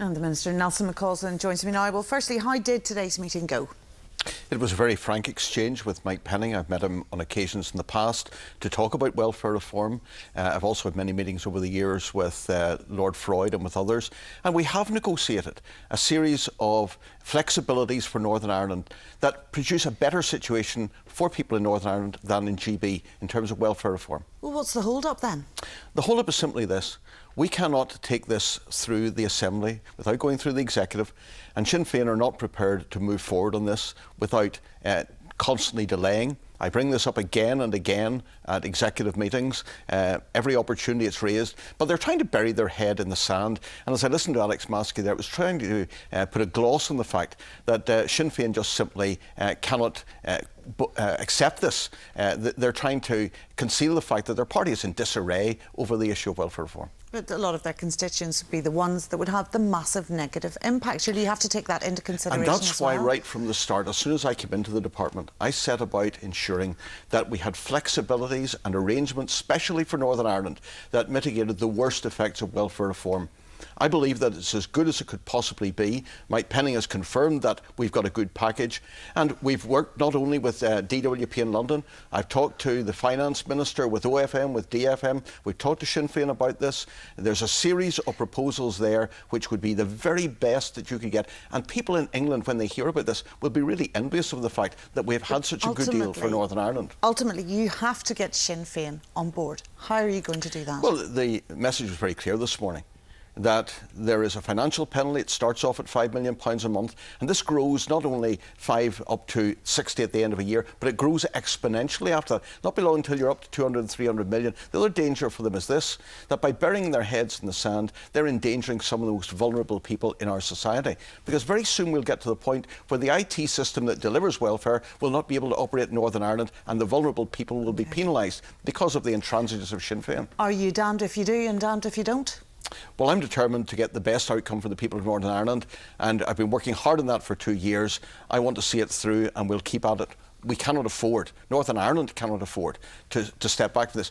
And the Minister Nelson McCausland joins me now. Well, firstly, how did today's meeting go? It was a very frank exchange with Mike Penning. I've met him on occasions in the past to talk about welfare reform. I've also had many meetings over the years with Lord Freud and with others. And we have negotiated a series of flexibilities for Northern Ireland that produce a better situation for people in Northern Ireland than in GB in terms of welfare reform. Well, what's the hold-up then? The hold-up is simply this. We cannot take this through the Assembly without going through the Executive, and Sinn Fein are not prepared to move forward on this without constantly delaying. I bring this up again and again at executive meetings, every opportunity it's raised, but they're trying to bury their head in the sand. And as I listened to Alex Maskey there, it was trying to put a gloss on the fact that Sinn Fein just simply cannot accept this. They're trying to conceal the fact that their party is in disarray over the issue of welfare reform. But a lot of their constituents would be the ones that would have the massive negative impact. Surely you have to take that into consideration. And that's why right from the start, as soon as I came into the department, I set about ensuring that we had flexibilities and arrangements, especially for Northern Ireland, that mitigated the worst effects of welfare reform. I believe that it's as good as it could possibly be. Mike Penning has confirmed that we've got a good package, and we've worked not only with DWP in London. I've talked to the Finance Minister, with OFM, with DFM. We've talked to Sinn Fein about this. There's a series of proposals there which would be the very best that you could get, and people in England, when they hear about this, will be really envious of the fact that we've had such a good deal for Northern Ireland. Ultimately, you have to get Sinn Fein on board. How are you going to do that? Well, the message was very clear this morning, that there is a financial penalty. It starts off at £5 million a month, and this grows not only 5 up to 60 at the end of a year, but it grows exponentially after that, not below until you're up to 200 and 300 million. The other danger for them is this, that by burying their heads in the sand, they're endangering some of the most vulnerable people in our society, because very soon we'll get to the point where the IT system that delivers welfare will not be able to operate in Northern Ireland, and the vulnerable people will be penalised because of the intransigence of Sinn Fein. Are you damned if you do and damned if you don't? Well, I'm determined to get the best outcome for the people of Northern Ireland, and I've been working hard on that for 2 years. I want to see it through, and we'll keep at it. We cannot afford, Northern Ireland cannot afford to step back from this.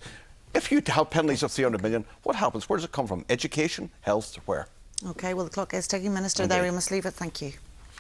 If you have penalties of 300 million, what happens? Where does it come from? Education, health, where? OK, well, the clock is ticking. Minister, there we must leave it. Thank you.